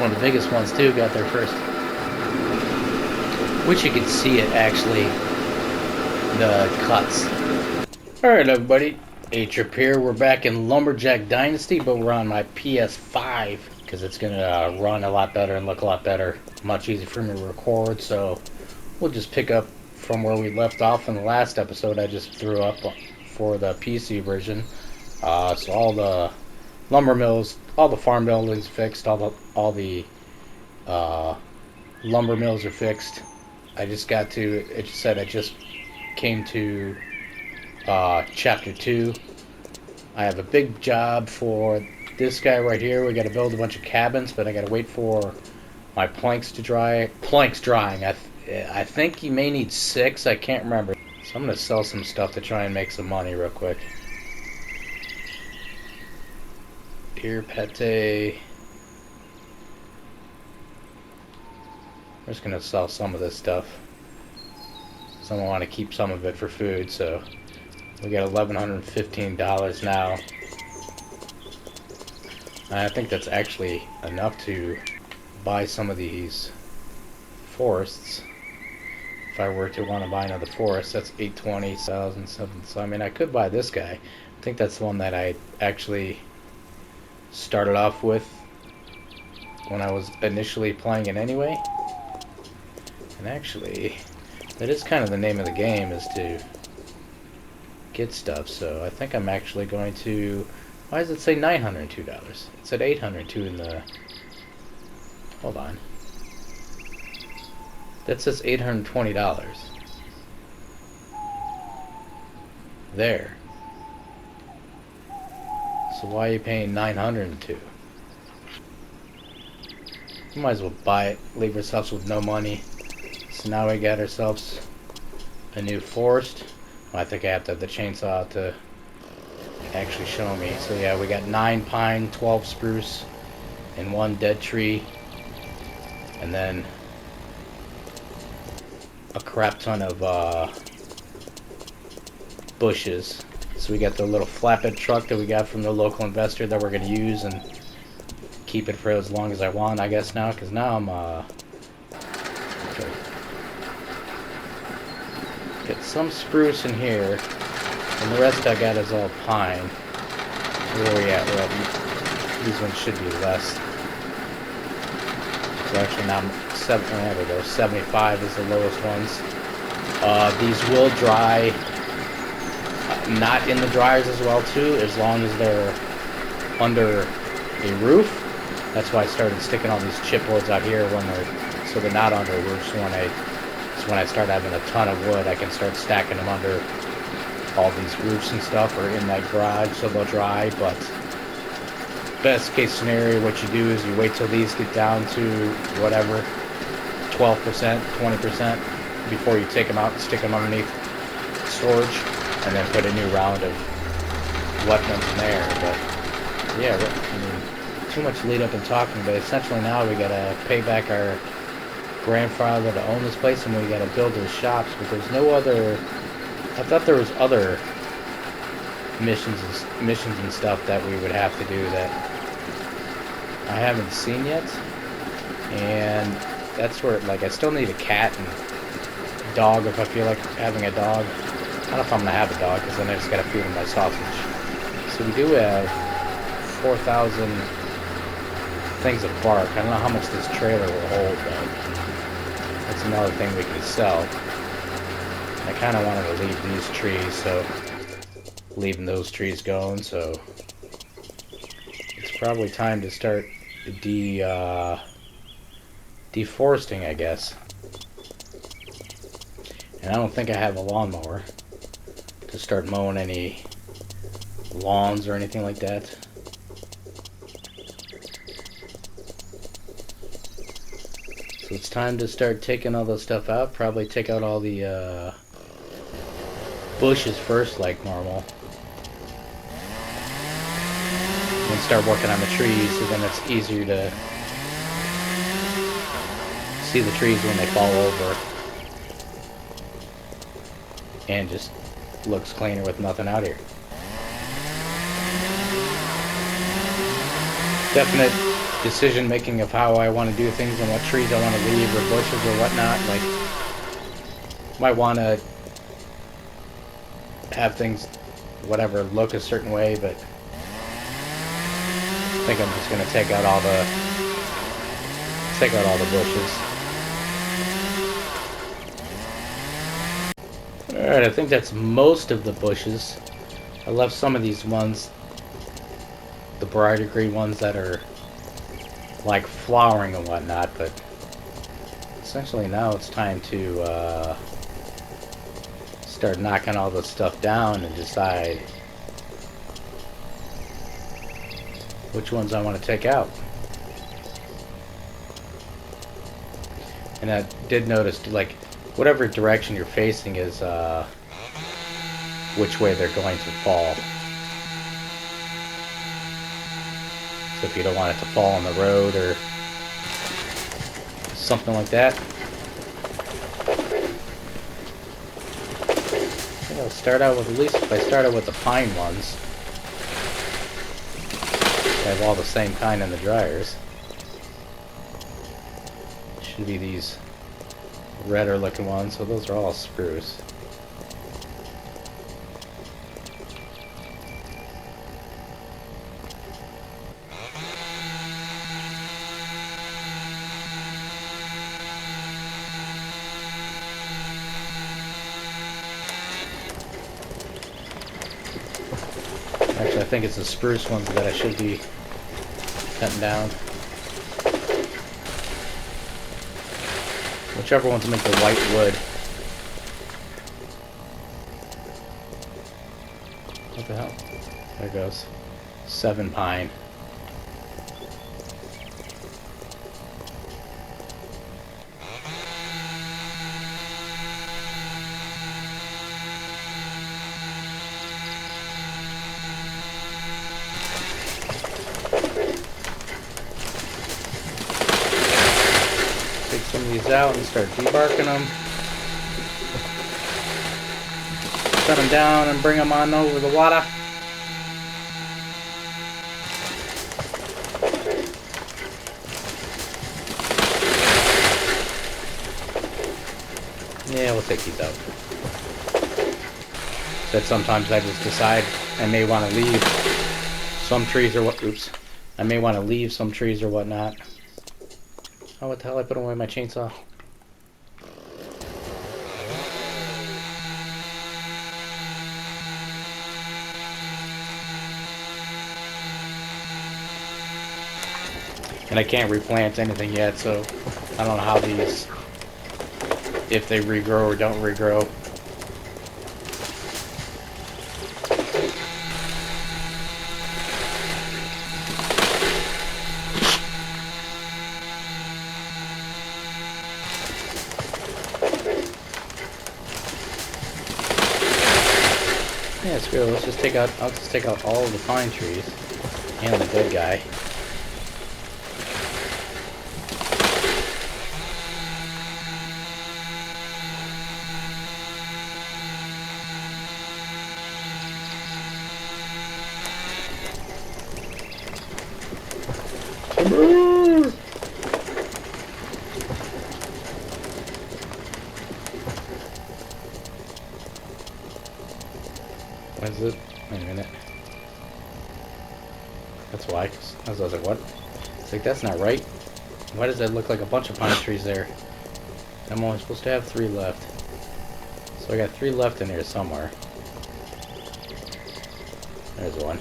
One of the biggest ones too got there first. Wish you could see it actually, the cuts. Alright everybody, A-Trip here. We're back in Lumberjack Dynasty, but we're on my PS5 because it's going to run a lot better and look a lot better. Much easier for me to record, so we'll just pick up from where we left off in the last episode I just threw up for the PC version. So all the lumber mills, all the farm buildings fixed, all the lumber mills are fixed. I just got to, it said I just came to chapter 2. I have a big job for this guy right here. We got to build a bunch of cabins, but I got to wait for my planks to dry. Planks drying. I think you may need 6. I can't remember. So I'm going to sell some stuff to try and make some money real quick. Here, pate. I'm just going to sell some of this stuff. So I want to keep some of it for food, so we got $1,115 now. And I think that's actually enough to buy some of these forests. If I were to want to buy another forest, that's $820,000 something. So I mean, I could buy this guy. I think that's the one that I actually started off with when I was initially playing it anyway. And actually, that is kind of the name of the game, is to get stuff. So I think I'm actually going to... Why does it say $902? It said $802 in the... Hold on. That says $820. There. So why are you paying $902? We might as well buy it, leave ourselves with no money. So now we got ourselves a new forest. Well, I think I have to have the chainsaw to actually show me. So yeah, we got 9 pine, 12 spruce, and 1 dead tree. And then a crap ton of bushes. So we got the little flatbed truck that we got from the local investor that we're going to use and keep it for as long as I want, I guess, now. Because now I'm... Okay. Got some spruce in here, and the rest I got is all pine. Where are we at? These ones should be less. So actually now, there we go, 75 is the lowest ones. These will dry, not in the dryers as well too, as long as they're under a roof. That's why I started sticking all these chipboards out here so they're not under a roof. So when I start having a ton of wood, I can start stacking them under all these roofs and stuff, or in that garage, so they'll dry. But best case scenario, what you do is you wait till these get down to whatever, 12%, 20%, before you take them out and stick them underneath storage, and then put a new round of wet ones in there. But yeah, I mean, too much lead up and talking, but essentially now we gotta pay back our grandfather to own this place, and we gotta build those shops. But there's no other... I thought there was other missions and stuff that we would have to do that I haven't seen yet. And that's where, like, I still need a cat and dog if I feel like having a dog. I don't know if I'm gonna have a dog, because then I just gotta feed him my sausage. So we do have 4,000 things of bark. I don't know how much this trailer will hold, though. That's another thing we could sell. I kind of wanted to leave these trees, so leaving those trees going, so it's probably time to start deforesting, I guess. And I don't think I have a lawnmower to start mowing any lawns or anything like that. So it's time to start taking all this stuff out. Probably take out all the bushes first, like normal. And then start working on the trees, so then it's easier to see the trees when they fall over. And just looks cleaner with nothing out here. decision making of how I want to do things and what trees I want to leave or bushes or whatnot. Like, might want to have things, whatever, look a certain way, but I think I'm just gonna take out all the bushes. Alright, I think that's most of the bushes. I left some of these ones, the brighter green ones that are like flowering and whatnot, but essentially now it's time to start knocking all this stuff down and decide which ones I want to take out. And I did notice, like, whatever direction you're facing is which way they're going to fall. So if you don't want it to fall on the road or something like that, I think I'll start out with, at least if I start out with the pine ones, I have all the same kind in the dryers. Should be these redder looking ones, so those are all spruce. Actually, I think it's the spruce ones that I should be cutting down. Whichever ones make the white wood. What the hell? There it goes. 7 pine. Take some of these out and start debarking them. Set them down and bring them on over the water. Yeah, we'll take these out. But sometimes I just decide I may want to leave some trees or what. Oops. I may want to leave some trees or whatnot. Oh, what the hell? I put away my chainsaw. And I can't replant anything yet, so I don't know how these, if they regrow or don't regrow. Yeah, screw it. Let's just take out. I'll just take out all of the pine trees and the dead guy. What is it? Wait a minute. That's why. I was like, what? It's like, that's not right. Why does that look like a bunch of pine trees there? I'm only supposed to have 3 left. So I got 3 left in here somewhere. There's one.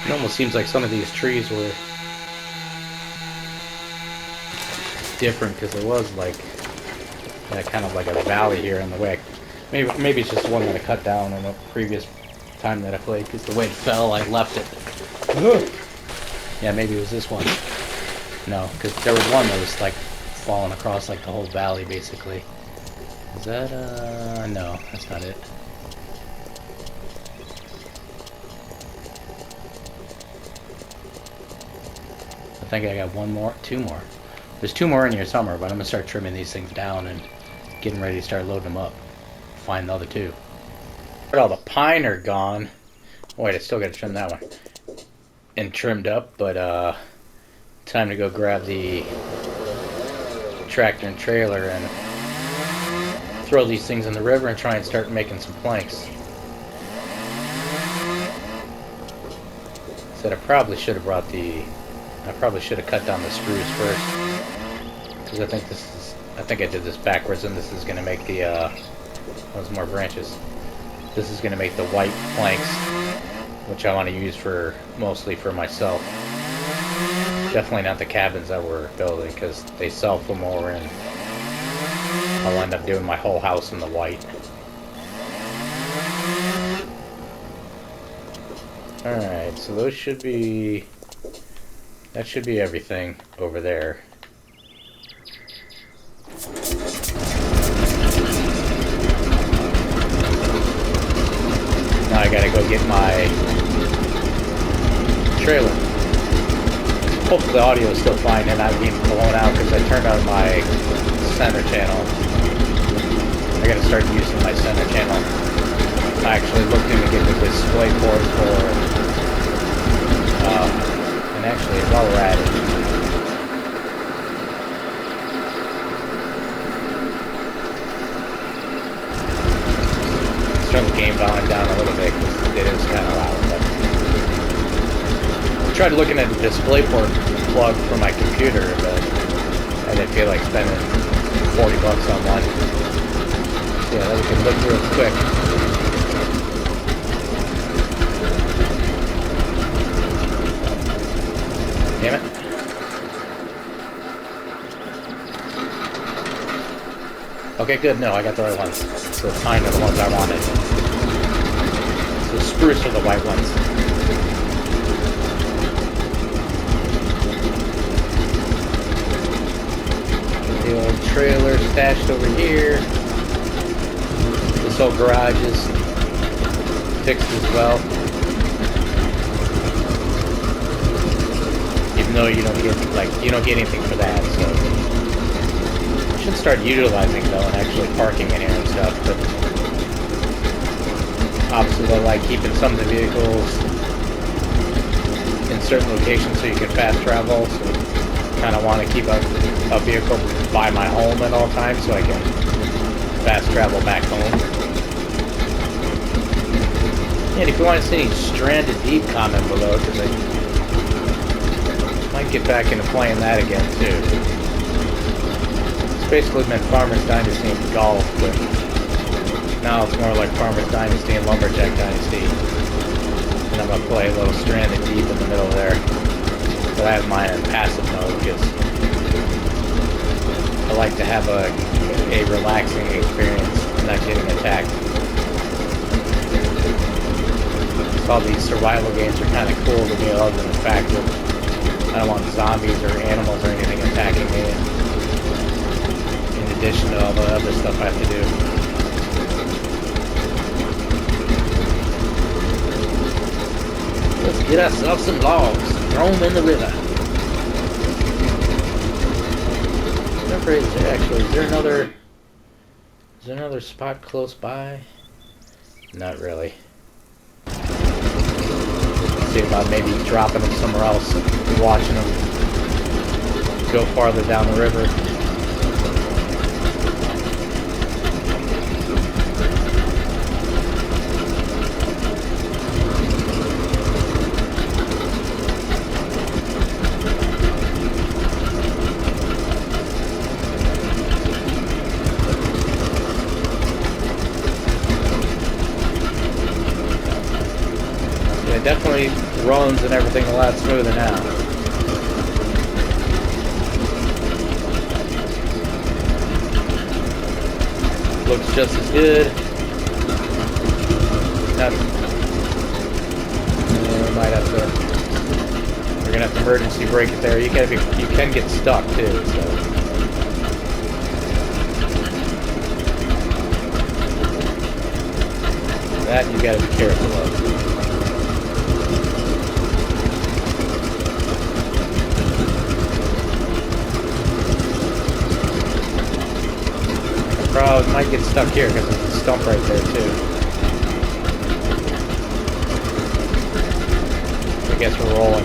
It almost seems like some of these trees were different because it was like kind of like a valley here in the way. Maybe it's just the one that I cut down on the previous time that I played because the way it fell, I left it. Yeah, maybe it was this one. No, because there was one that was like falling across like the whole valley basically. Is that no, that's not it. I think I got 1 more, 2 more. There's 2 more in here somewhere, but I'm gonna start trimming these things down and getting ready to start loading them up. Find the other 2. But all the pine are gone. Wait, I still gotta trim that one. And trimmed up, but time to go grab the tractor and trailer and throw these things in the river and try and start making some planks. Said I probably should have brought the... I probably should have cut down the spruce first. Because I think I did this backwards, and this is going to make the... Those more branches. This is going to make the white planks, which I want to use for mostly for myself. Definitely not the cabins that we're building, because they sell for more, and I'll end up doing my whole house in the white. Alright, so those should be... That should be everything over there. Now I gotta go get my trailer. Hopefully the audio is still fine and not being blown out because I turned on my center channel. I gotta start using my center channel. I actually looked into getting the display port for and actually while we're at it, let's turn the game volume down a little bit because it is kind of loud. But I tried looking at the display port plug for my computer, but I didn't feel like spending $40 on one. Yeah, that we can look real quick. Damn it. Okay, good. No, I got the right ones. So the pine are the ones I wanted. The spruce are the white ones. The old trailer stashed over here. This whole garage is fixed as well. Even though you don't get anything for that, so I should start utilizing though and actually parking in here and stuff. But obviously, I like keeping some of the vehicles in certain locations so you can fast travel. So kind of want to keep a vehicle by my home at all times so I can fast travel back home. And if you want to see any Stranded Deep, comment below because I might get back into playing that again too. It's basically been Farmer's Dynasty and golf, but now it's more like Farmer's Dynasty and Lumberjack Dynasty. And I'm gonna play a little Stranded Deep in the middle there. But I have mine in passive mode because I like to have a relaxing experience and not getting attacked. So all these survival games are kind of cool to me, other than the fact that I don't want zombies or animals or anything attacking me, in addition to all the other stuff I have to do. Let's get ourselves some logs, throw them in the river. Is there another spot close by? Not really. See about maybe dropping them somewhere else and watching them go farther down the river. It definitely runs and everything a lot smoother now. Looks just as good. Now, we might have to. We're gonna have to emergency brake it there. You can get stuck too. So. That you gotta be careful of. Probably might get stuck here because there's a stump right there too. I guess we're rolling.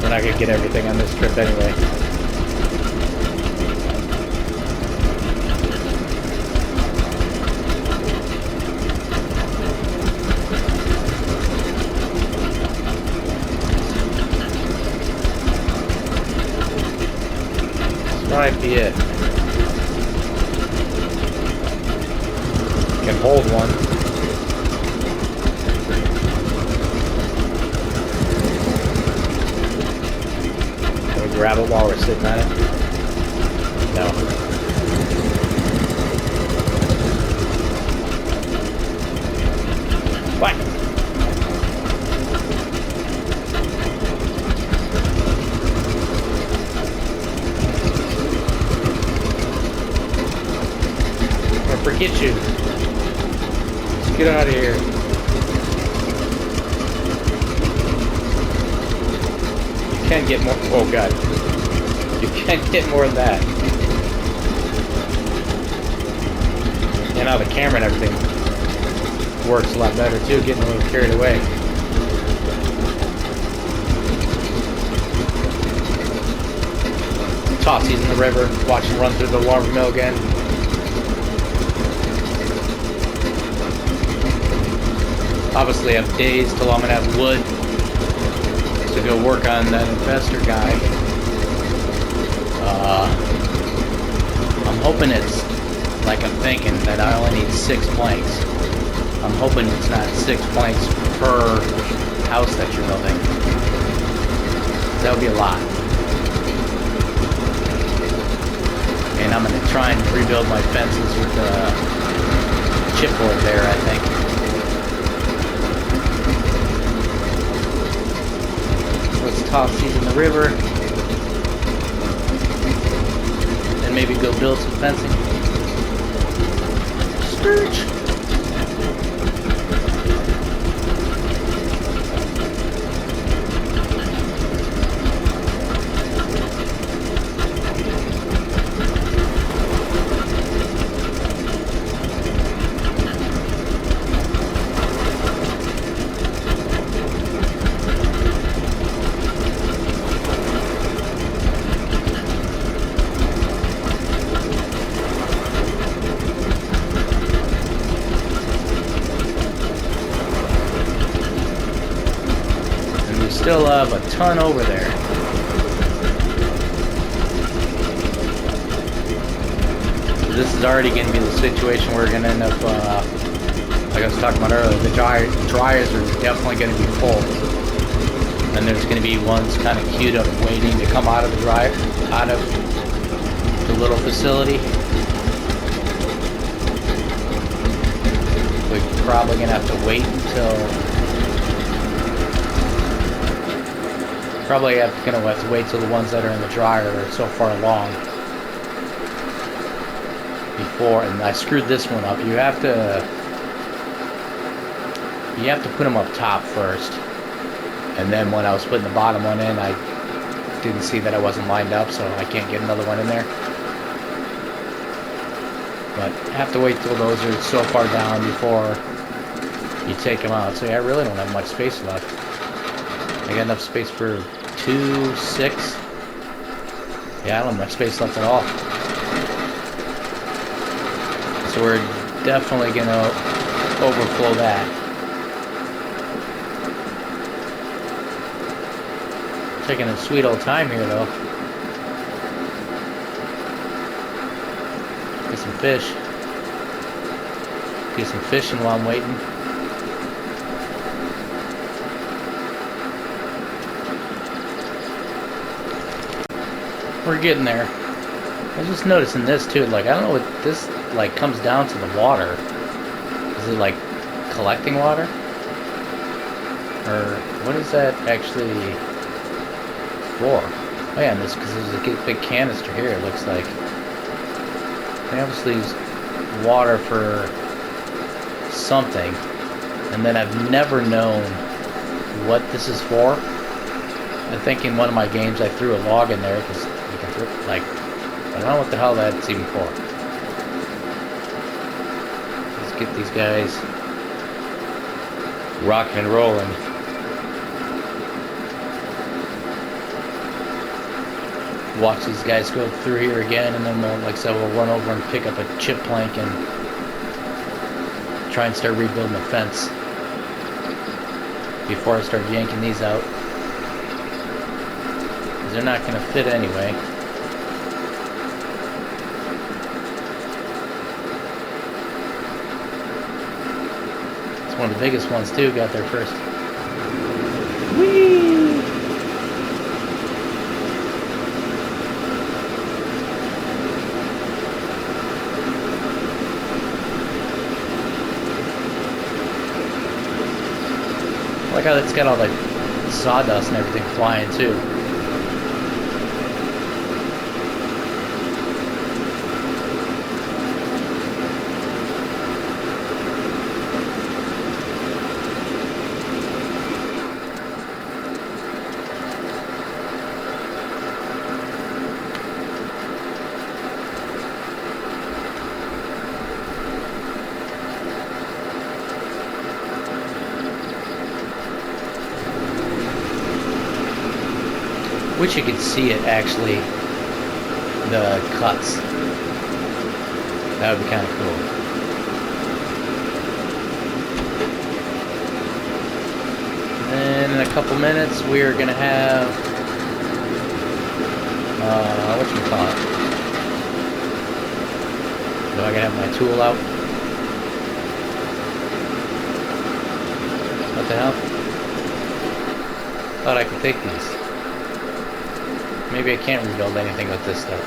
We're not gonna get everything on this trip anyway. This might be it. Can hold one. Can we grab it while we're sitting on it? No. What? I'm gonna forget you. Get out of here. You can't get more. Oh god. You can't get more than that. And now the camera and everything works a lot better too, getting a little carried away. Tossies in the river, watch him run through the lumber mill again. Obviously, I have days till I'm gonna have wood to go work on that investor guy. I'm hoping it's like I'm thinking that I only need 6 planks. I'm hoping it's not 6 planks per house that you're building. That would be a lot. And I'm gonna try and rebuild my fences with chipboard there, I think. Let's toss these in the river. And maybe go build some fencing. Scourge! Still have a ton over there. This is already going to be the situation where we're going to end up, like I was talking about earlier, the dryers are definitely going to be full. And there's going to be ones kind of queued up waiting to come out of the out of the little facility. We're probably going to have to wait until... Probably gonna have to wait till the ones that are in the dryer are so far along before. And I screwed this one up. You have to put them up top first, and then when I was putting the bottom one in, I didn't see that I wasn't lined up, so I can't get another one in there. But I have to wait till those are so far down before you take them out. So yeah, I really don't have much space left. I got enough space for 2, 6. Yeah, I don't have much space left at all. So we're definitely going to overflow that. Taking a sweet old time here, though. Get some fish. Get some fishing while I'm waiting. We're getting there. I was just noticing this too, like I don't know what this like comes down to the water. Is it like collecting water? Or what is that actually for? Oh yeah, this because there's a big canister here, it looks like. They obviously use water for something. And then I've never known what this is for. I think in one of my games I threw a log in there because you can throw, like, I don't know what the hell that's even for. Let's get these guys rocking and rolling. Watch these guys go through here again, and then we'll, like I said, we'll run over and pick up a chip plank and try and start rebuilding the fence before I start yanking these out, because they're not going to fit anyway. It's one of the biggest ones too, got there first. Whee! I like how it's got all the sawdust and everything flying too. Wish you could see it actually, the cuts. That would be kind of cool. And in a couple minutes we are going to have, whatchamacallit? Do I gotta have my tool out? What the hell? Thought I could take these. Maybe I can't rebuild anything with this stuff.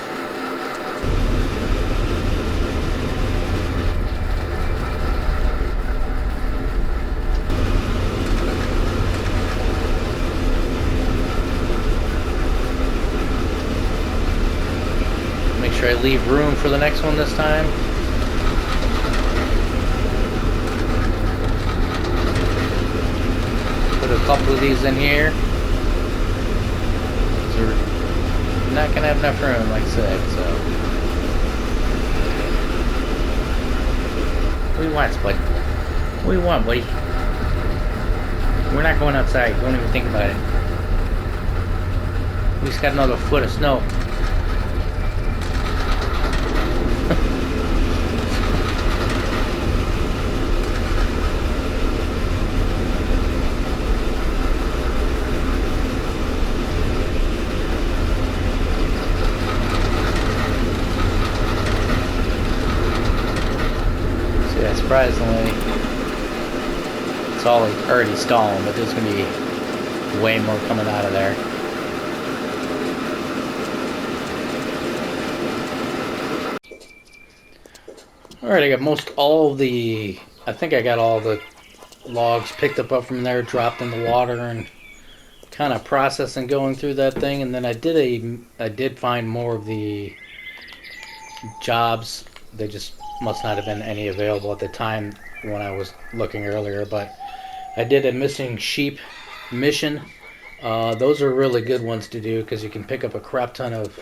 Make sure I leave room for the next one this time. Put a couple of these in here. Not gonna have enough room, like I said, so what do you want, bud? What do you want, buddy? We're not going outside. Don't even think about it. We just got another foot of snow. Surprisingly, it's all already stalling, but there's going to be way more coming out of there. Alright, I got I think I got all the logs picked up from there, dropped in the water, and kind of processing going through that thing. And then I did find more of the jobs. They just must not have been any available at the time when I was looking earlier, but I did a missing sheep mission. Those are really good ones to do because you can pick up a crap ton of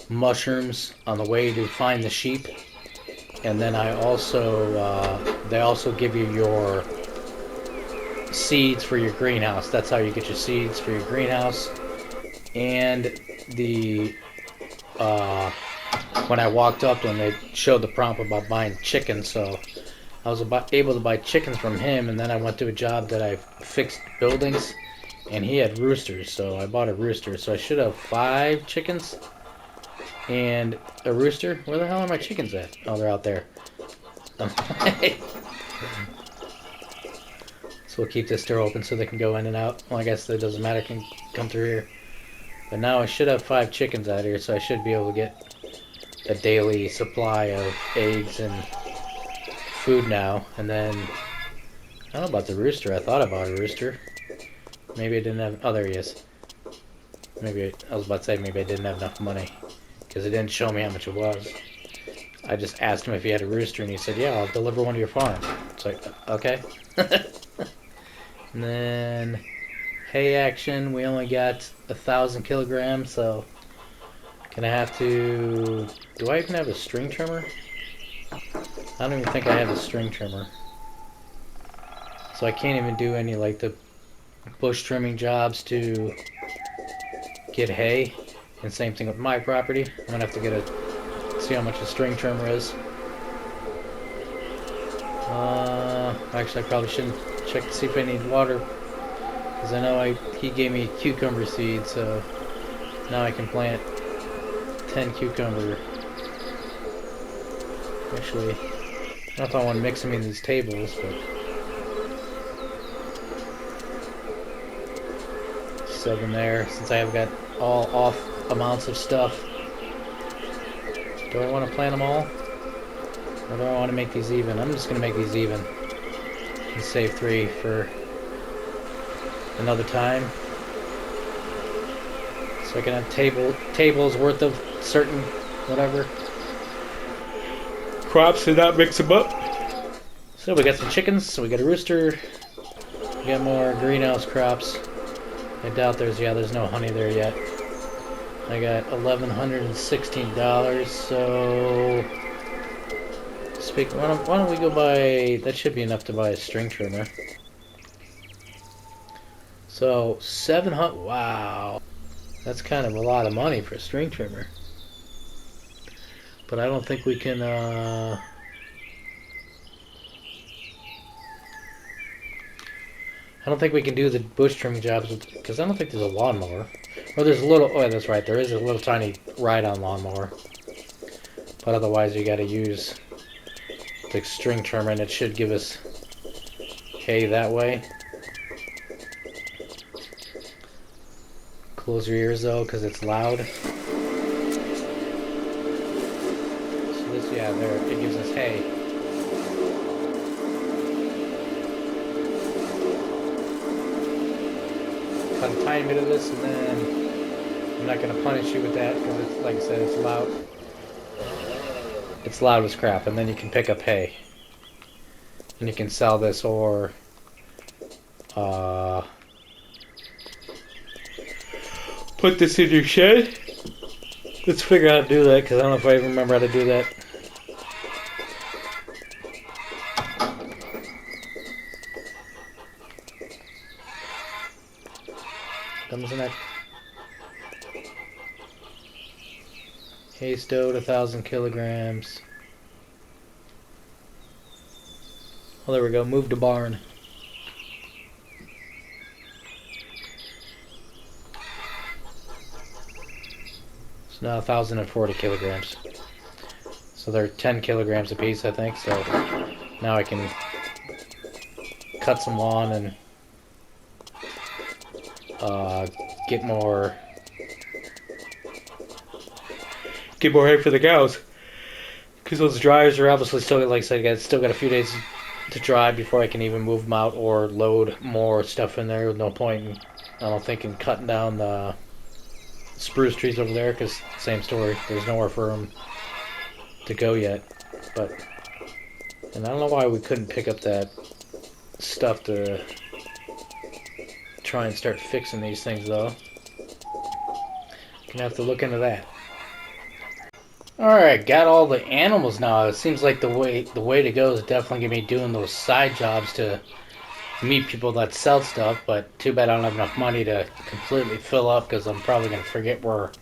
mushrooms on the way to find the sheep. And then they also give you your seeds for your greenhouse. That's how you get your seeds for your greenhouse. And the when I walked up to him, they showed the prompt about buying chickens, so I was able to buy chickens from him. And then I went to a job that I fixed buildings, and he had roosters, so I bought a rooster. So I should have 5 chickens and a rooster. Where the hell are my chickens at? Oh, they're out there. So we'll keep this door open so they can go in and out. Well, I guess that doesn't matter, can come through here. But now I should have 5 chickens out here, so I should be able to get a daily supply of eggs and food now. And then I don't know about the rooster. I thought about a rooster. Maybe I didn't have. Oh, there he is. Maybe I was about to say maybe I didn't have enough money because it didn't show me how much it was. I just asked him if he had a rooster, and he said, "Yeah, I'll deliver one to your farm." It's like, okay. And then hay action. We only got 1,000 kilograms, so can I have to? Do I even have a string trimmer? I don't even think I have a string trimmer. So I can't even do any like the bush trimming jobs to get hay. And same thing with my property. I'm gonna have to see how much a string trimmer is. Actually, I probably shouldn't check to see if I need water, because I know he gave me cucumber seeds, so now I can plant 10 cucumber. Actually, I don't know if I want to mix them in these tables, but 7 there, since I have got all off amounts of stuff. Do I want to plant them all? Or do I want to make these even? I'm just going to make these even. And save 3 for another time. So I can have tables worth of certain whatever crops and not mix them up. So we got some chickens, so we got a rooster. We got more greenhouse crops. I doubt there's no honey there yet. I got $1,116, so why don't we go buy, that should be enough to buy a string trimmer. So 700, wow, that's kind of a lot of money for a string trimmer. But I don't think we can I don't think we can do the bush trimming jobs because I don't think there's a lawnmower. Or there's a little, oh that's right, there is a little tiny ride-on lawnmower. But otherwise you gotta use the string trimmer, and it should give us hay that way. Close your ears though, because it's loud. So this, yeah, there, it gives us hay. Cut a tiny bit of this, and then I'm not going to punish you with that, because it's, like I said, it's loud. It's loud as crap, and then you can pick up hay. And you can sell this, or put this in your shed. Let's figure out how to do that, because I don't know if I even remember how to do that. Comes in that hay stowed 1,000 kilograms. Oh, there we go. Move to barn. It's now 1,040 kilograms. So they're 10 kilograms a piece, I think. So now I can cut some lawn and get more hay for the cows. Because those dryers are obviously still, like I said, still got a few days to dry before I can even move them out or load more stuff in there. No point in, I don't think, in cutting down the spruce trees over there, because same story. There's nowhere for them to go yet. But, and I don't know why we couldn't pick up that stuff to try and start fixing these things, though. Gonna have to look into that. Alright, got all the animals now. It seems like the way to go is definitely gonna be doing those side jobs to meet people that sell stuff, but too bad I don't have enough money to completely fill up, because I'm probably gonna forget where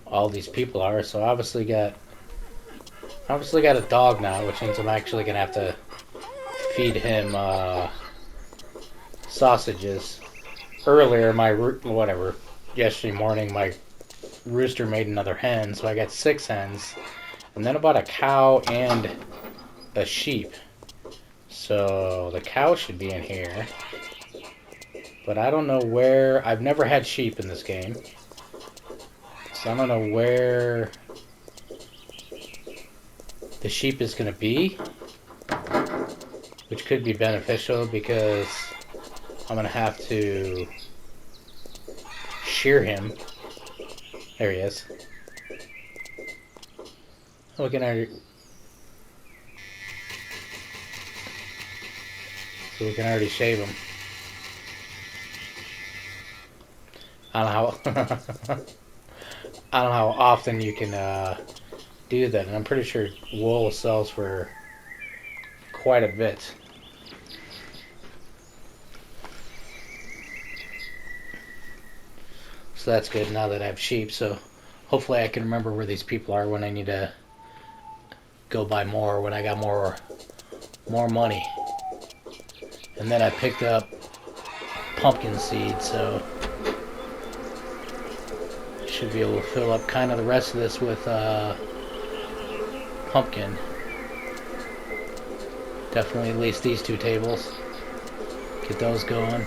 all these people are. So obviously got a dog now, which means I'm actually gonna have to feed him sausages. Earlier, yesterday morning, my rooster made another hen, so I got 6 hens, and then about a cow and a sheep. So the cow should be in here, but I don't know where. I've never had sheep in this game, so I don't know where the sheep is going to be, which could be beneficial because I'm going to have to shear him. There he is. Oh, we can already... So we can already shave him. I don't know how... I don't know how often you can do that. And I'm pretty sure wool sells for quite a bit. So that's good now that I have sheep. So hopefully I can remember where these people are when I need to go buy more, when I got more money. And then I picked up pumpkin seed, so should be able to fill up kind of the rest of this with pumpkin. Definitely at least these 2 tables. Get those going.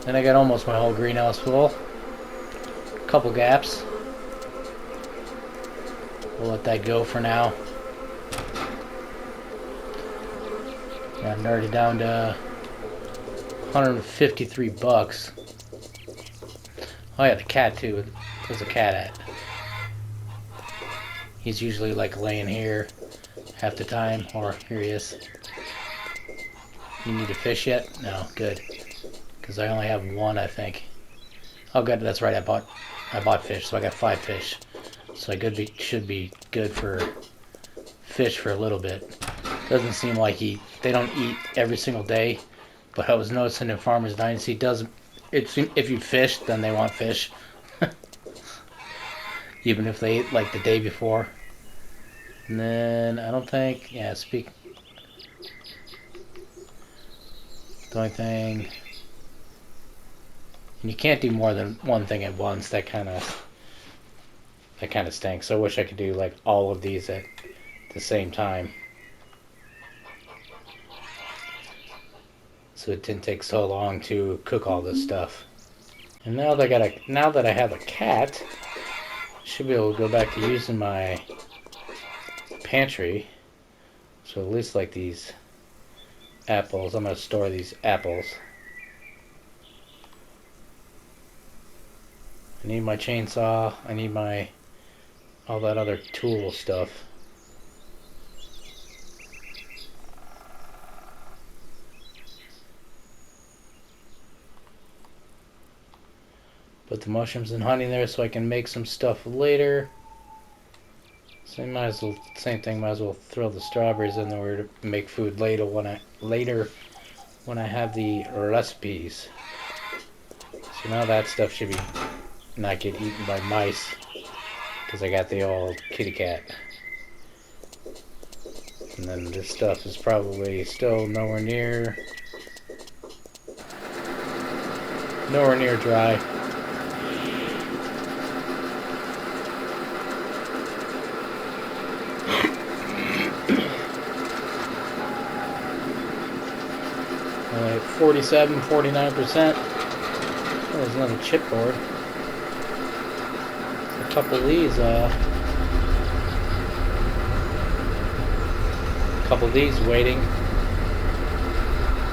Then I got almost my whole greenhouse full. Couple gaps. We'll let that go for now. I'm already down to 153 bucks. Oh yeah, the cat too. Where's the cat at? He's usually like laying here half the time. Or here he is. You need to fish yet? No, good. Because I only have 1, I think. Oh good, that's right, I bought fish, so I got 5 fish. So I should be good for fish for a little bit. Doesn't seem like they don't eat every single day, but I was noticing in Farmer's Dynasty, if you fish, then they want fish. Even if they ate like the day before. And then I don't think, yeah, the only thing, and you can't do more than one thing at once. That kind of stinks. I wish I could do like all of these at the same time, so it didn't take so long to cook all this stuff. And now that I have a cat, I should be able to go back to using my pantry. So at least like these apples, I'm going to store these apples. I need my chainsaw, I need all that other tool stuff. Put the mushrooms and honey there so I can make some stuff later. So same thing, might as well throw the strawberries in there to make food later when I have the recipes. So now that stuff should not get eaten by mice, because I got the old kitty cat. And then this stuff is probably still nowhere near dry. Only at 49%. Oh, there's another chipboard. A couple of these waiting.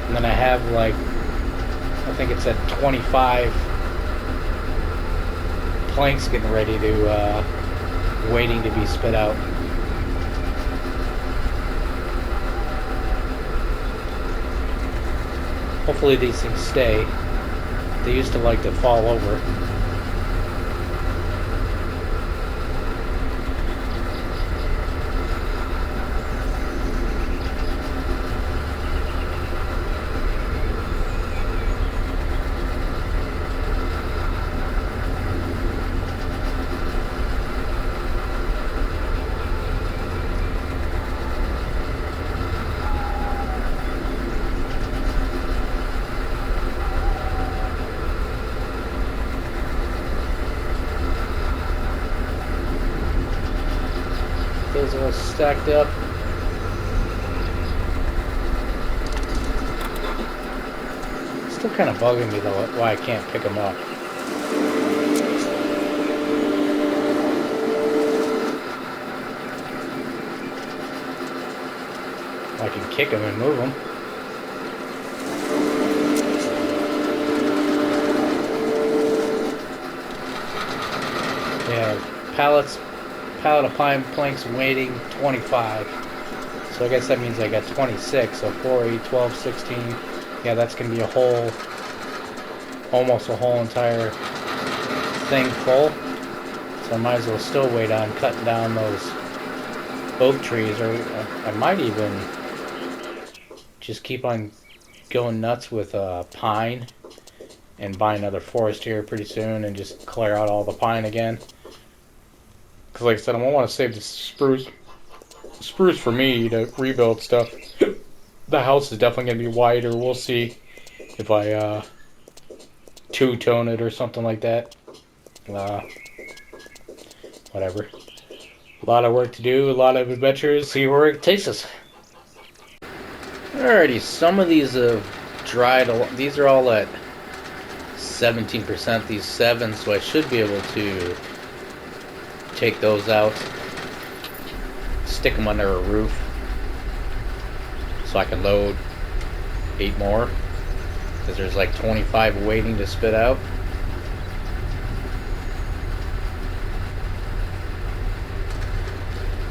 And then I have like, I think it's at 25 planks getting ready to, waiting to be spit out. Hopefully these things stay. They used to like to fall over. Those are all stacked up. Still kind of bugging me though why I can't pick them up. I can kick them and move them. Yeah, pallet of pine planks waiting 25. So I guess that means I got 26. So 4, 8, 12, 16. Yeah, that's going to be almost a whole entire thing full. So I might as well still wait on cutting down those oak trees, or I might even just keep on going nuts with pine and buy another forest here pretty soon and just clear out all the pine again. Because like I said, I want to save the spruce for me to rebuild stuff. The house is definitely going to be wider. We'll see if I two-tone it or something like that. Whatever. A lot of work to do, a lot of adventures. See where it takes us. Alrighty, some of these have dried. These are all at 17%, these 7, so I should be able to take those out, stick them under a roof, so I can load 8 more, because there's like 25 waiting to spit out.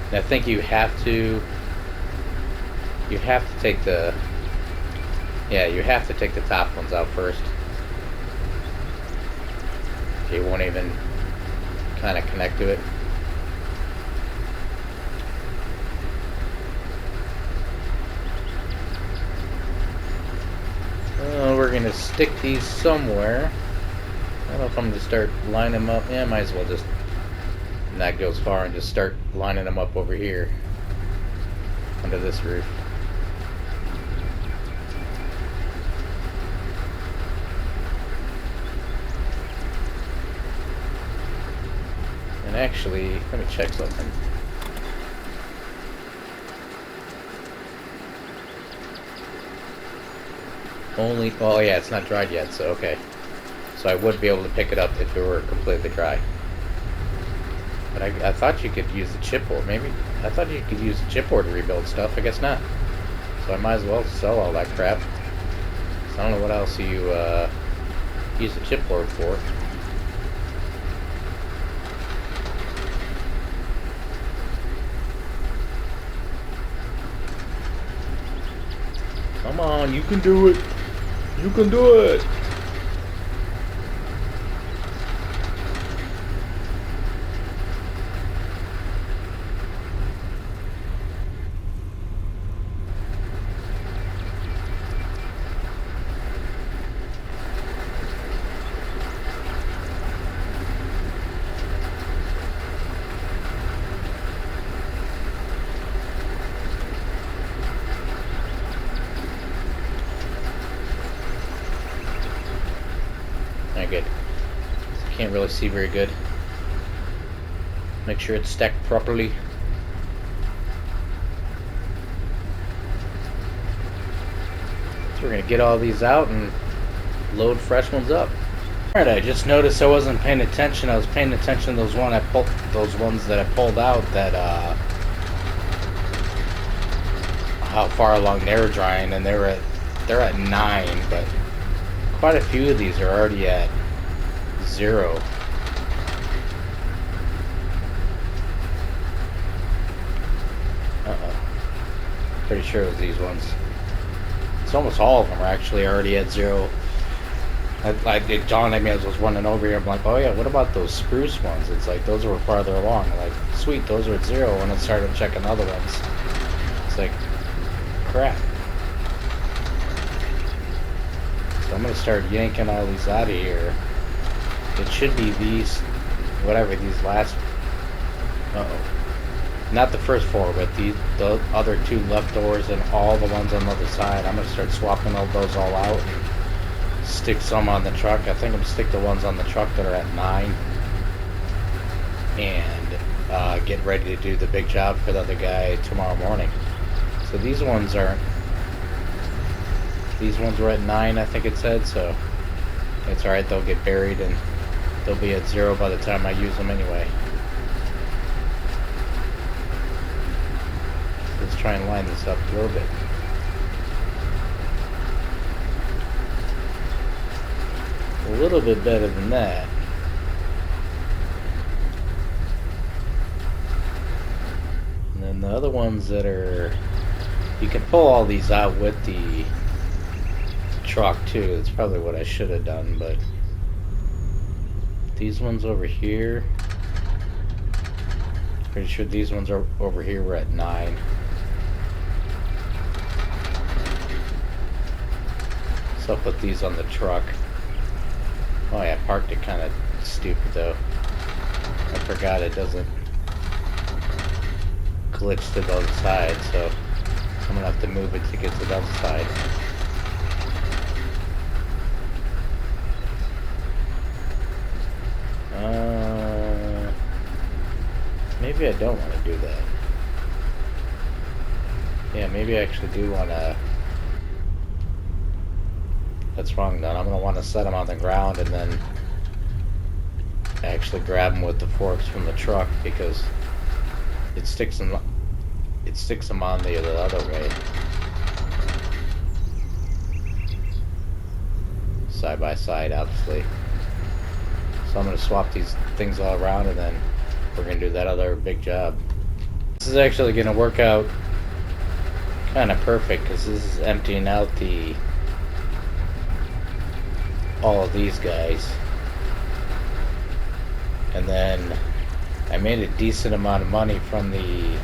And I think you have to take the top ones out first. They won't even kind of connect to it. We're going to stick these somewhere. I don't know if I'm going to start lining them up. Yeah, might as well just not go as far and just start lining them up over here under this roof. And actually, let me check something. Oh yeah, it's not dried yet, so okay. So I would be able to pick it up if it were completely dry. But I thought you could use the chipboard. Maybe I thought you could use the chipboard to rebuild stuff. I guess not. So I might as well sell all that crap. So I don't know what else you use the chipboard for. Come on, you can do it. You can do it. Good. Can't really see very good. Make sure it's stacked properly. So we're gonna get all these out and load fresh ones up. Alright, I just noticed I wasn't paying attention. I was paying attention to those ones that I pulled out that how far along they were drying, and they're at 9, but quite a few of these are already at 0. Pretty sure it was these ones. It's almost all of them are actually already at 0. It dawned on me as I was running over here. I'm like, oh yeah, what about those spruce ones? It's like those were farther along. Like, sweet, those are at 0. And I started checking other ones. It's like, crap. So I'm gonna start yanking all these out of here. It should be these, whatever these last. Not the first 4, but the other 2 leftovers and all the ones on the other side. I'm gonna start swapping all those all out and stick some on the truck. I think I'm gonna stick the ones on the truck that are at 9, and get ready to do the big job for the other guy tomorrow morning. So these ones were at 9, I think it said, so it's alright, they'll get buried and they'll be at 0 by the time I use them anyway. Let's try and line this up a little bit. A little bit better than that. And then the other ones that are, you can pull all these out with the truck too. That's probably what I should have done, but these ones over here, pretty sure these ones are over here were at 9. So I'll put these on the truck. Oh yeah, I parked it kind of stupid though. I forgot it doesn't glitch to the other side, so I'm gonna have to move it to get to the other side. Maybe I don't want to do that. Yeah, maybe I actually do want to. That's wrong then. I'm going to want to set them on the ground and then actually grab them with the forks from the truck because it sticks them on the other way. Side by side, obviously. So I'm going to swap these things all around and then we're going to do that other big job. This is actually going to work out kind of perfect because this is emptying out all of these guys. And then I made a decent amount of money from the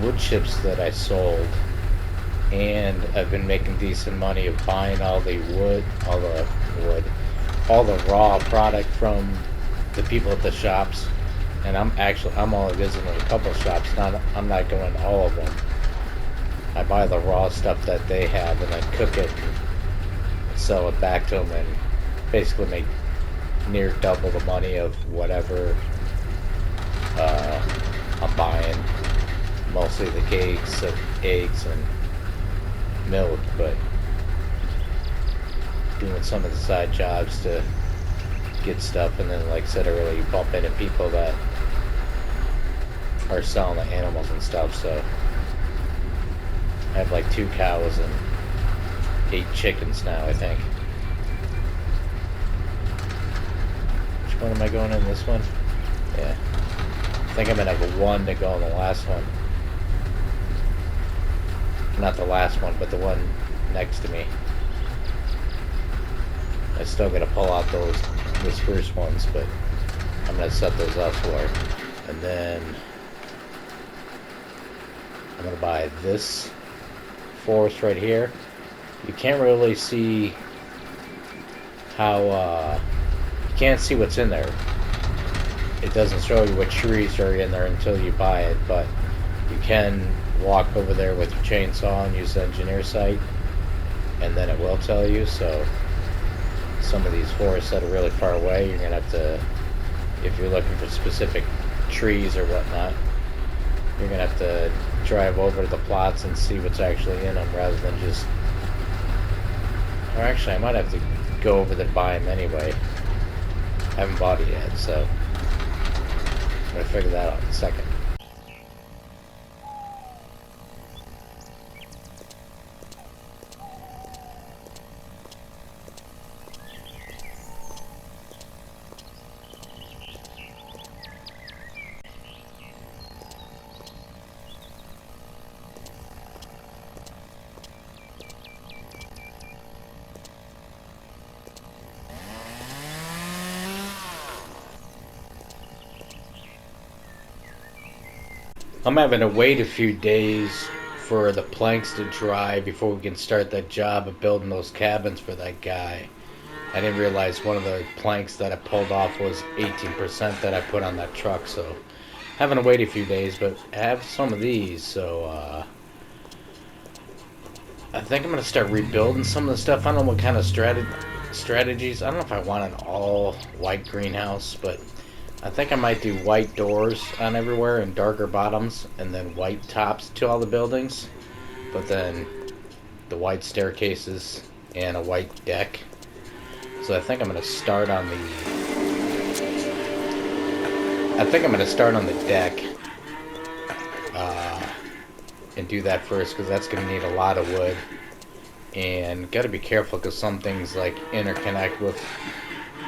wood chips that I sold. And I've been making decent money of buying all the raw product from the people at the shops. And I'm only visiting a couple shops. I'm not going to all of them. I buy the raw stuff that they have and then cook it and sell it back to them and basically make near double the money of whatever I'm buying. Mostly the cakes and eggs and milk, but doing some of the side jobs to get stuff, and then like I said earlier, you bump into people that are selling the animals and stuff. So I have like 2 cows and 8 chickens now, I think. Which one am I going in? This one? Yeah. I think I'm gonna have 1 to go in the last one. Not the last one, but the one next to me. I still gotta pull out the spruce ones, but I'm gonna set those elsewhere. And then I'm gonna buy this forest right here. You can't really see how you can't see what's in there. It doesn't show you what trees are in there until you buy it, but you can walk over there with your chainsaw and use the engineer site, and then it will tell you. So some of these forests that are really far away, you're gonna have to, if you're looking for specific trees or whatnot, you're gonna have to drive over to the plots and see what's actually in them rather than just, or actually I might have to go over there and buy them anyway. I haven't bought it yet, so I'm gonna figure that out in a second. I'm having to wait a few days for the planks to dry before we can start that job of building those cabins for that guy. I didn't realize one of the planks that I pulled off was 18% that I put on that truck, so having to wait a few days, but I have some of these, so I think I'm going to start rebuilding some of the stuff. I don't know what kind of strategies. I don't know if I want an all white greenhouse, but I think I might do white doors on everywhere and darker bottoms, and then white tops to all the buildings, but then the white staircases and a white deck. So I think I'm going to start on the deck and do that first, because that's going to need a lot of wood, and got to be careful because some things like interconnect with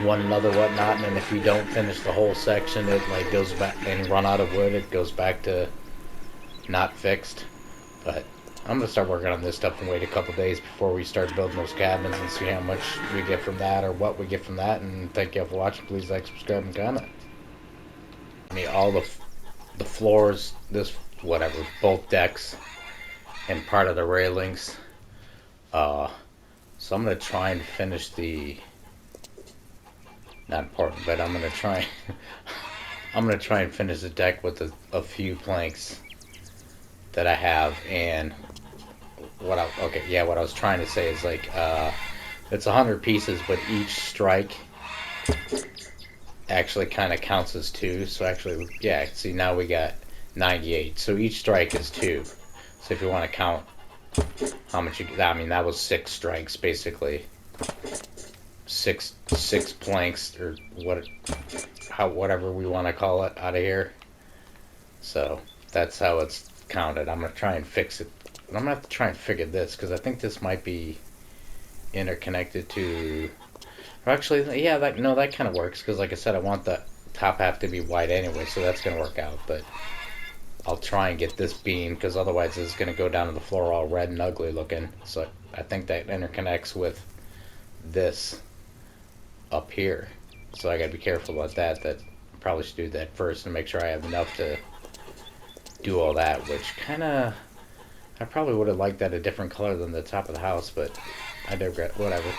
one another, whatnot, and then if you don't finish the whole section, it like goes back and run out of wood, it goes back to not fixed. But I'm gonna start working on this stuff and wait a couple days before we start building those cabins and see how much we get from that or what we get from that. And thank you all for watching. Please like, subscribe, and comment. I mean, all the floors, this whatever, both decks and part of the railings. So I'm gonna try and finish the not important, but I'm gonna try. I'm gonna try and finish the deck with a few planks that I have, and what I was trying to say is like it's 100 pieces, but each strike actually kind of counts as two. So actually, yeah, see now we got 98. So each strike is two. So if you want to count how much you, I mean that was six strikes basically, six planks or whatever we want to call it out of here. So that's how it's counted. I'm gonna try and fix it. I'm gonna have to try and figure this because I think this might be interconnected to. Or actually, yeah, that kind of works because, like I said, I want the top half to be white anyway, so that's gonna work out. But I'll try and get this beam because otherwise it's gonna go down to the floor all red and ugly looking. So I think that interconnects with this up here. So I gotta be careful about that. That I probably should do that first and make sure I have enough to do all that. Which kind of, I probably would have liked that a different color than the top of the house, but I digress. Whatever.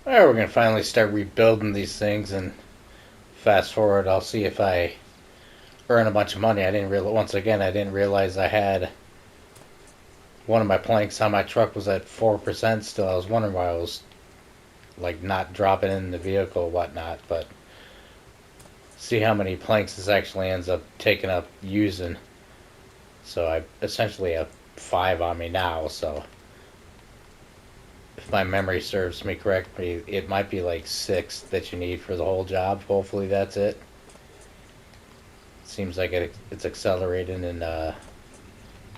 Alright, we're gonna finally start rebuilding these things, and fast forward, I'll see if I earn a bunch of money. I didn't realize, once again, I didn't realize I had one of my planks on my truck was at 4% still. I was wondering why I was like not dropping in the vehicle or whatnot, but see how many planks this actually ends up taking up using. So I essentially have 5 on me now, so if my memory serves me correctly, it might be like 6 that you need for the whole job. Hopefully that's it. Seems like it's accelerating, and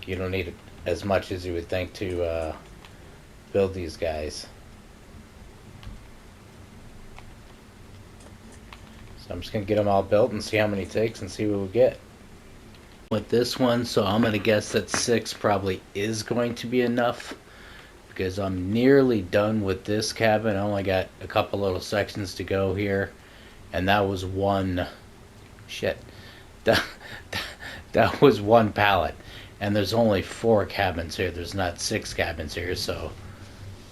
you don't need as much as you would think to build these guys. So I'm just going to get them all built and see how many it takes and see what we get. With this one, so I'm going to guess that 6 probably is going to be enough, because I'm nearly done with this cabin. I only got a couple little sections to go here, and that was one that was one pallet, and there's only 4 cabins here. There's not 6 cabins here, so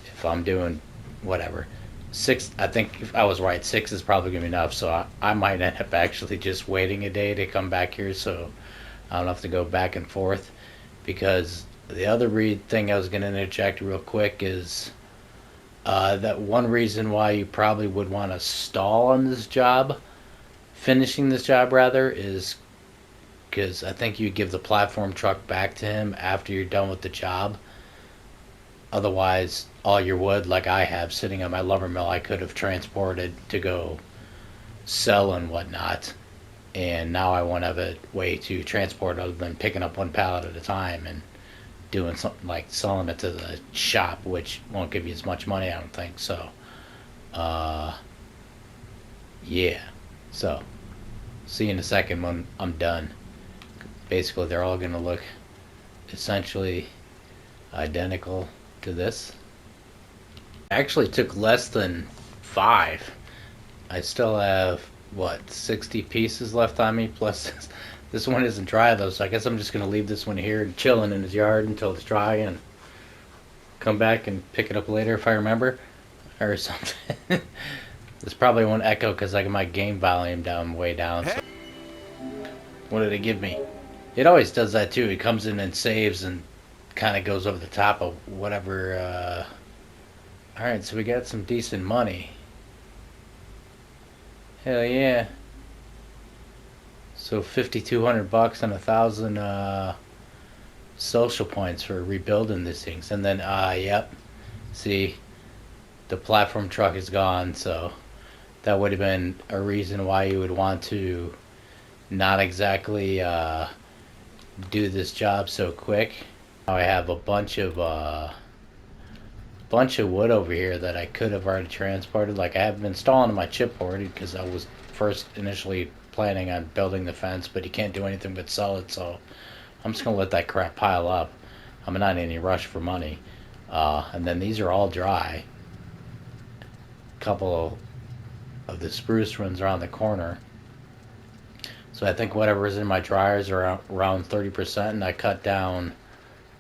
if I'm doing whatever 6, I think if I was right, 6 is probably gonna be enough. So I might end up actually just waiting a day to come back here, so I don't have to go back and forth. Because the other thing I was going to interject real quick is that one reason why you probably would want to stall on this job, finishing this job rather, is because I think you give the platform truck back to him after you're done with the job. Otherwise, all your wood, like I have sitting on my lumber mill, I could have transported to go sell and whatnot. And now I won't have a way to transport other than picking up one pallet at a time and doing something like selling it to the shop, which won't give you as much money, I don't think. So, yeah. So, see you in a second when I'm done. Basically, they're all going to look essentially identical to this. Actually took less than 5. I still have, what, 60 pieces left on me, plus this one isn't dry though, so I guess I'm just going to leave this one here and chilling in his yard until it's dry and come back and pick it up later if I remember, or something. This probably won't echo because I got my game volume way down. So. What did it give me? It always does that too. It comes in and saves and kind of goes over the top of whatever. All right, so we got some decent money. Hell yeah. So $5,200 and 1,000 social points for rebuilding these things, and then yep. See, the platform truck is gone, so that would have been a reason why you would want to not exactly do this job so quick. Now I have a bunch of wood over here that I could have already transported. Like I have been installing my chipboard because I was first initially planning on building the fence, but you can't do anything but sell it, so I'm just gonna let that crap pile up. I'm not in any rush for money. And then these are all dry. A couple of the spruce runs around the corner. So I think whatever's in my dryers are around 30%, and I cut down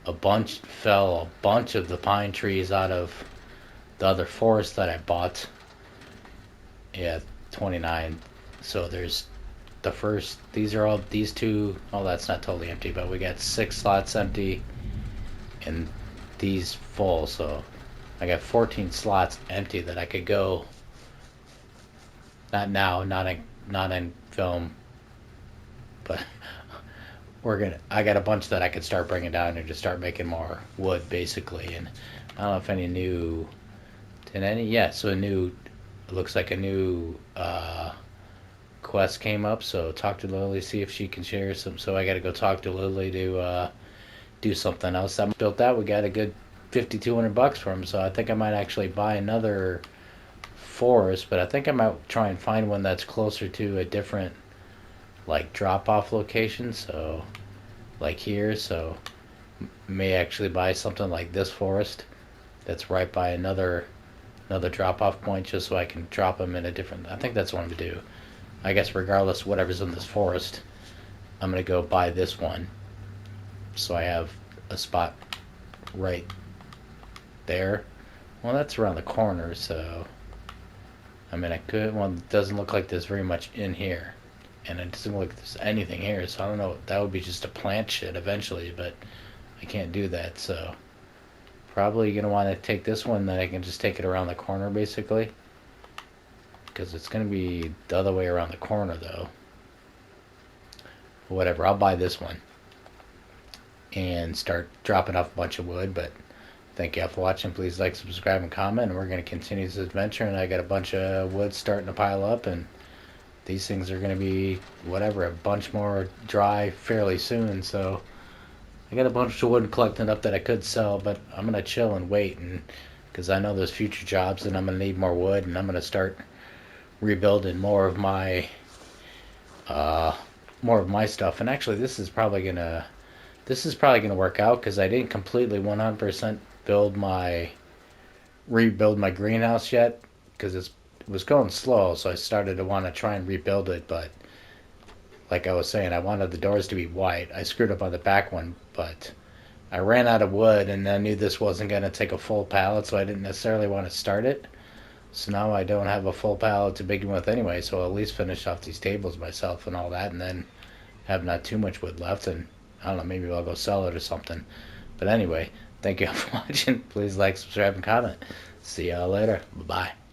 fell a bunch of the pine trees out of the other forest that I bought. Yeah, 29. So there's the first, these two, oh, that's not totally empty, but we got 6 slots empty and these full, so I got 14 slots empty that I could go, not now, not in film, but I got a bunch that I could start bringing down and just start making more wood, basically. And I don't know if any new, yeah, so it looks like a new quest came up, so talk to Lily, see if she can share some. So I gotta go talk to Lily to do something else. I built that. We got a good $5,200 for him, so I think I might actually buy another forest, but I think I might try and find one that's closer to a different like drop off location, so like here. So may actually buy something like this forest that's right by another drop off point, just so I can drop them in a different. I think that's what I'm gonna do. I guess regardless whatever's in this forest, I'm gonna go buy this one, so I have a spot right there. Well, that's around the corner, so I mean I could. Well, it doesn't look like there's very much in here, and it doesn't look like there's anything here, so I don't know. That would be just a plant shed eventually, but I can't do that, so probably gonna want to take this one, then I can just take it around the corner basically, because it's gonna be the other way around the corner though. Whatever, I'll buy this one and start dropping off a bunch of wood. But thank you all for watching. Please like, subscribe, and comment, and we're going to continue this adventure. And I got a bunch of wood starting to pile up, and these things are going to be whatever, a bunch more dry fairly soon. So I got a bunch of wood collecting up that I could sell, but I'm going to chill and wait, and because I know there's future jobs and I'm going to need more wood, and I'm going to start rebuilding more of my stuff. And actually this is probably gonna work out, because I didn't completely 100% rebuild my greenhouse yet, because it was going slow, so I started to want to try and rebuild it. But like I was saying, I wanted the doors to be white. I screwed up on the back one, but I ran out of wood, and I knew this wasn't going to take a full pallet, so I didn't necessarily want to start it. So now I don't have a full pallet to begin with anyway, so I'll at least finish off these tables myself and all that, and then have not too much wood left, and I don't know, maybe I'll go sell it or something. But anyway, thank you all for watching. Please like, subscribe, and comment. See y'all later. Bye-bye.